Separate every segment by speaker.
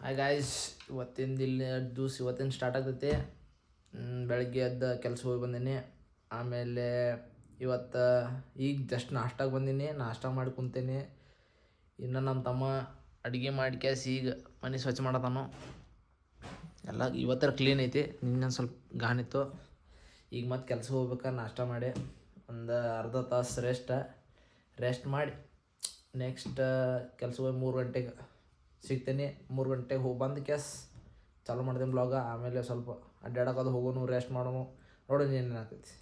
Speaker 1: Hi guys, ಇವತ್ತಿಂದ ಇಲ್ಲಿ ದಿವ್ಸ ಇವತ್ತಿನ ಸ್ಟಾರ್ಟ್ ಆಗ್ತೈತಿ. ಬೆಳಗ್ಗೆ ಎದ್ದು ಕೆಲಸ ಹೋಗಿ ಬಂದೀನಿ. ಆಮೇಲೆ ಇವತ್ತು ಈಗ ಜಸ್ಟ್ ನಾಷ್ಟಾಗೆ ಬಂದೀನಿ. ನಾಷ್ಟ ಮಾಡಿ ಕುಂತೇನೆ. ಇನ್ನು ನಮ್ಮ ತಮ್ಮ ಅಡುಗೆ ಮಾಡಿ ಕ್ಯಾಸ್ ಈಗ ಮನೆ ಸ್ವಚ್ಛ ಮಾಡತಾನು. ಎಲ್ಲ ಇವತ್ತರ ಕ್ಲೀನ್ ಐತಿ. ನಿನ್ನ ಸ್ವಲ್ಪ ಗಾಣಿತ್ತು. ಈಗ ಮತ್ತೆ ಕೆಲಸ ಹೋಗ್ಬೇಕಾ. ನಾಷ್ಟ ಮಾಡಿ ಒಂದು ಅರ್ಧ ತಾಸು ರೆಸ್ಟ್ ಮಾಡಿ ನೆಕ್ಸ್ಟ್ ಕೆಲಸ ಹೋಗಿ 3 ಗಂಟೆಗೆ ಸಿಗ್ತೇನೆ. 3 ಗಂಟೆಗೆ ಹೋಗಿ ಬಂದು ಕ್ಯಾಸ್ ಚಾಲು ಮಾಡ್ತೀನಿ ಬ್ಲಾಗ. ಆಮೇಲೆ ಸ್ವಲ್ಪ ಅಡ್ಡಾಡೋದು ಹೋಗೋನು, ರೆಸ್ಟ್ ಮಾಡೋನು, ನೋಡೋಣ ಏನೇನಾಗ್ತೈತಿ.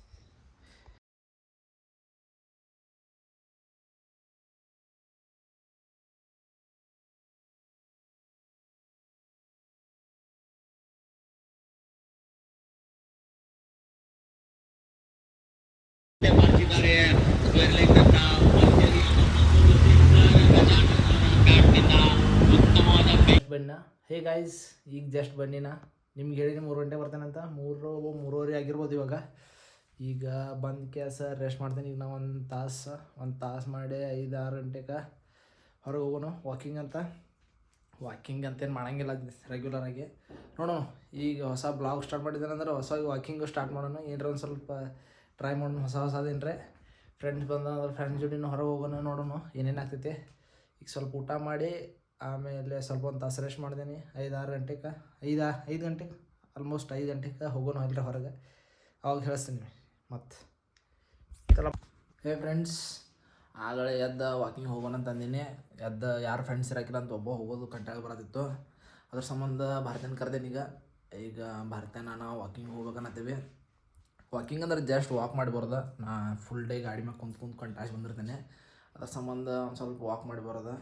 Speaker 1: ಬಣ್ಣ ಹೇ ಗಾಯ್ಸ್, ಈಗ ಜಸ್ಟ್ ಬನ್ನಿನ ನಿಮ್ಗೆ ಹೇಳಿ 3 ಗಂಟೆ ಬರ್ತೇನಂತ. 3:30 ಆಗಿರ್ಬೋದು ಇವಾಗ. ಈಗ ಬಂದು ಕ್ಯಾಸ ರೆಸ್ಟ್ ಮಾಡ್ತೀನಿ. ಈಗ ನಾವು ಒಂದು ತಾಸು ಮಾಡಿ 5-6 ಗಂಟೆಗೆ ಹೊರಗೆ ಹೋಗೋಣ ವಾಕಿಂಗ್ ಅಂತೇನು ಮಾಡೋಂಗಿಲ್ಲ ರೆಗ್ಯುಲರಾಗಿ. ನೋಡೋಣ ಈಗ ಹೊಸ ಬ್ಲಾಗ್ ಸ್ಟಾರ್ಟ್ ಮಾಡಿದ್ದೇನೆ ಅಂದ್ರೆ ಹೊಸ ವಾಕಿಂಗು ಸ್ಟಾರ್ಟ್ ಮಾಡೋಣ. ಏನರ ಒಂದು ಸ್ವಲ್ಪ ಟ್ರೈ ಮಾಡೋಣ ಹೊಸದೇನ್ರೆ. ಫ್ರೆಂಡ್ಸ್ ಬಂದ್ರೆ ಫ್ರೆಂಡ್ಸ್ ಜೊತೆನೂ ಹೊರಗೆ ಹೋಗೋಣ, ನೋಡೋಣ ಏನೇನು ಆಗ್ತೈತಿ. ಈಗ ಸ್ವಲ್ಪ ಊಟ ಮಾಡಿ ಆಮೇಲೆ ಸ್ವಲ್ಪ ಒಂದು ತಾಸು ರೆಸ್ಟ್ ಮಾಡ್ತೀನಿ. 5-6 ಗಂಟೆಗೆ 5 ಗಂಟೆಗೆ ಆಲ್ಮೋಸ್ಟ್ 5 ಗಂಟೆಗೆ ಹೋಗೋಣ ಅಲ್ಲರೆ ಹೊರಗೆ. ಅವಾಗ ಹೇಳಿಸ್ತೀನಿ ಮತ್ತು. ಹೇ ಫ್ರೆಂಡ್ಸ್, ಆಗಲೇ ಎದ್ದು ವಾಕಿಂಗ್ ಹೋಗೋಣ ಅಂತಂದಿನಿ. ಎದ್ದು ಯಾರು ಫ್ರೆಂಡ್ಸ್ ಇರೋಕ್ಕಿಲ್ಲ ಅಂತ ಒಬ್ಬ ಹೋಗೋದು ಕಂಟಾಗ ಬರತ್ತಿತ್ತು. ಅದ್ರ ಸಂಬಂಧ ಭಾರತನ ಕರೆದೇನೆ. ಈಗ ಭಾರತ ನಾನು ವಾಕಿಂಗ್ ಹೋಗ್ಬೇಕನ್ನತ್ತೀವಿ. ವಾಕಿಂಗ್ ಅಂದ್ರೆ ಜಸ್ಟ್ ವಾಕ್ ಮಾಡಿ ಬರೋದು. ನಾ ಫುಲ್ ಡೇ ಗಾಡಿ ಮ್ಯಾಗ ಕುಂತ್ಕೊಂಡು ಕಂಟಾಗಿ ಬಂದಿರ್ತೇನೆ. ಅದ್ರ ಸಂಬಂಧ ಒಂದು ಸ್ವಲ್ಪ ವಾಕ್ ಮಾಡಿ ಬರೋದು.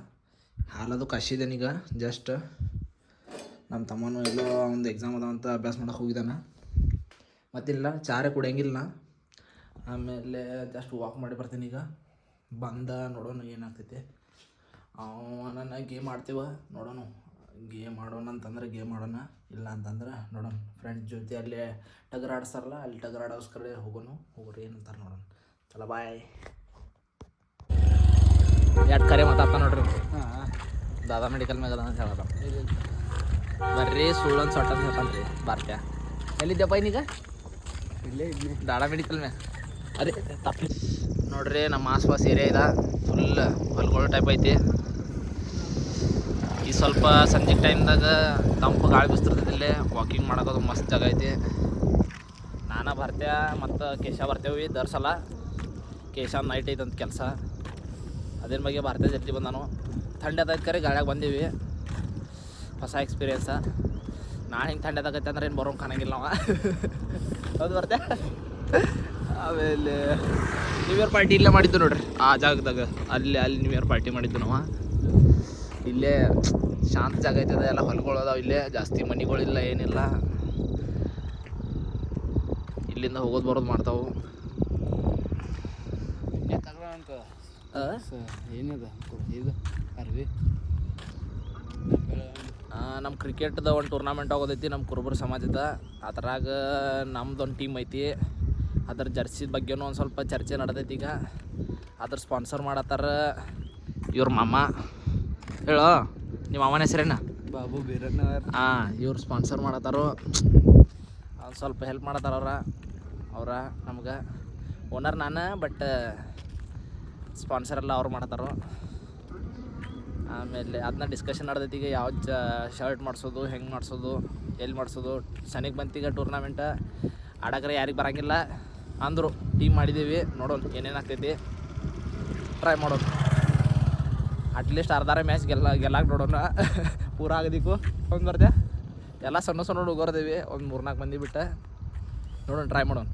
Speaker 1: ಹಾಲದು ಕಸಿದ್ದೇನೆ. ಈಗ ಜಸ್ಟ್ ನಮ್ಮ ತಮ್ಮನೂ ಎಲ್ಲೋ ಒಂದು ಎಕ್ಸಾಮ್ ಅದ ಅಂತ ಅಭ್ಯಾಸ ಮಾಡೋಕೆ ಹೋಗಿದ್ದಾನೆ. ಮತ್ತಿಲ್ಲ ಚಾರೆ ಕುಡಿಯಂಗಿಲ್ಲ. ಆಮೇಲೆ ಜಸ್ಟ್ ವಾಕ್ ಮಾಡಿ ಬರ್ತೀನಿ. ಈಗ ನೋಡೋಣ ಏನಾಗ್ತೈತಿ. ನನ್ನ ಗೇಮ್ ಆಡ್ತೀವ, ನೋಡೋಣ. ಗೇಮ್ ಆಡೋಣ ಅಂತಂದ್ರೆ ಗೇಮ್ ಆಡೋಣ, ಇಲ್ಲ ಅಂತಂದ್ರೆ ನೋಡೋಣ ಫ್ರೆಂಡ್ಸ್ ಜೊತೆ ಅಲ್ಲೇ ಟಗರ್ ಆಡಿಸ್ತಾರಲ್ಲ, ಅಲ್ಲಿ ಟಗರ್ ಆಡೋಸ್ಕರ ಹೋಗೋರು ಏನಂತಾರೆ ನೋಡೋಣ. ಚಲೋ ಬಾಯ್. ಎರಡು ಕರೆ ಮಾತಾಡ್ತಾ ನೋಡ್ರಿ. ದಾದಾ ಮೆಡಿಕಲ್ ಮ್ಯಾಗ ಅದ ಅಂತ ಹೇಳೋದು. ಬರ್ರಿ ಸುಳ್ಳೊಂದು ಸೊಟ್ಟ ಹೇಳ್ತಾನೆ ರೀ ಭಾರತ್ಯ. ಎಲ್ಲಿದ್ದೆಪ್ಪ ಇನ್ನೀಗ? ಇಲ್ಲೇ ದಾದಾ ಮೆಡಿಕಲ್ ಮ್ಯಾಗ. ಅದೇ ತಪ್ಪಿ ನೋಡ್ರಿ. ನಮ್ಮ ಆಸ್ಪಾಸ್ ಏರಿಯಾ ಇದೆ, ಫುಲ್ ಹೊಲ್ಗೊಳ್ಳೋ ಟೈಪ್ ಐತಿ. ಈ ಸ್ವಲ್ಪ ಸಂಜೆ ಟೈಮ್ದಾಗ ತಂಪು ಗಾಳಿ ಬಿಸ್ತಿರ್ತೈತಿ. ವಾಕಿಂಗ್ ಮಾಡೋದು ಮಸ್ತ್ ಜಾಗ ಐತಿ. ನಾನು ಬರ್ತೆ ಮತ್ತು ಕೇಶ ಬರ್ತೇವೆ ದರ್ಸಲ. ಕೇಶ ನೈಟ್ ಐತಂತ ಕೆಲಸ, ಅದ್ರ ಬಗ್ಗೆ ಭಾರತ ಜಲ್ದಿ ಬಂದಾನು. ಥಂಡಿ ಅದೈತೆ ಕರೆ ಗಾಳಿಯಾಗ ಬಂದೀವಿ. ಹೊಸ ಎಕ್ಸ್ಪೀರಿಯನ್ಸ. ನಾನು ಹಿಂಗೆ ಥಂಡಿ ಅದಾಗೈತೆ ಅಂದ್ರೆ ಏನು ಬರೋಂಗೆ ಕಾಣಂಗಿಲ್ಲ ನಾವು. ಹೌದು ಬರ್ತೆ. ಆಮೇಲೆ ನ್ಯೂ ಇಯರ್ ಪಾರ್ಟಿ ಇಲ್ಲೇ ಮಾಡಿದ್ದು ನೋಡ್ರಿ, ಆ ಜಾಗದಾಗ. ಅಲ್ಲಿ ನ್ಯೂ ಇಯರ್ ಪಾರ್ಟಿ ಮಾಡಿದ್ದು ನಾವು. ಇಲ್ಲೇ ಶಾಂತ ಜಾಗ ಐತದ, ಎಲ್ಲ ಹೊಲ್ಗಳದಾವ. ಇಲ್ಲೇ ಜಾಸ್ತಿ ಮನೆಗಳಿಲ್ಲ, ಏನಿಲ್ಲ. ಇಲ್ಲಿಂದ ಹೋಗೋದು ಬರೋದು ಮಾಡ್ತಾವು.
Speaker 2: ಏನದ ಇದು ಅರ್ವಿ
Speaker 1: ನಮ್ಮ ಕ್ರಿಕೆಟ್ದ ಒಂದು ಟೂರ್ನಾಮೆಂಟ್ ಆಗೋದೈತಿ ನಮ್ಮ ಕುರುಬರ ಸಮಾಜದ. ಅದ್ರಾಗ ನಮ್ದೊಂದು ಟೀಮ್ ಐತಿ. ಅದ್ರ ಜರ್ಸಿ ಬಗ್ಗೆನೂ ಒಂದು ಸ್ವಲ್ಪ ಚರ್ಚೆ ನಡೆದೈತಿ. ಈಗ ಅದ್ರ ಸ್ಪಾನ್ಸರ್ ಮಾಡತ್ತಾರ ಇವ್ರ ಮಾಮ. ಹೇಳೋ ನಿಮ್ಮ ಮಾಮನ ಹೆಸರೇನ?
Speaker 2: ಬಾಬು ಬೀರಣ್ಣ.
Speaker 1: ಇವ್ರು ಸ್ಪಾನ್ಸರ್ ಮಾಡತ್ತಾರೋ. ಒಂದು ಸ್ವಲ್ಪ ಹೆಲ್ಪ್ ಮಾಡತ್ತಾರ ಅವ್ರ ನಮ್ಗೆ. ಓನರ್ ನಾನು, ಬಟ್ ಸ್ಪಾನ್ಸರ್ ಎಲ್ಲ ಅವ್ರು ಮಾಡತ್ತಾರೋ. ಆಮೇಲೆ ಅದನ್ನ ಡಿಸ್ಕಷನ್ ನಡೆದೈತಿ. ಈಗ ಯಾವ ಶರ್ಟ್ ಮಾಡಿಸೋದು, ಹೆಂಗೆ ಮಾಡಿಸೋದು, ಎಲ್ಲಿ ಮಾಡಿಸೋದು. ಸನಿಗೆ ಬಂತೀಗ ಟೂರ್ನಾಮೆಂಟ. ಆಡಕ್ರೆ ಯಾರಿಗೆ ಬರೋಂಗಿಲ್ಲ ಅಂದರು. ಟೀಮ್ ಮಾಡಿದ್ದೀವಿ, ನೋಡೋಣ ಏನೇನಾಗ್ತೈತಿ. ಟ್ರೈ ಮಾಡೋದು. ಅಟ್ಲೀಸ್ಟ್ ಅರ್ಧಾರ ಮ್ಯಾಚ್ ಗೆಲ್ಲಾಕ ನೋಡೋಣ. ಪೂರ ಆಗದಿಕ್ಕು ಒಂದು ಬರ್ತೆ. ಎಲ್ಲ ಸಣ್ಣ ಹುಡುಗರ್ದೇವಿ, ಒಂದು 3-4 ಮಂದಿ ಬಿಟ್ಟು ನೋಡೋಣ, ಟ್ರೈ ಮಾಡೋಣ.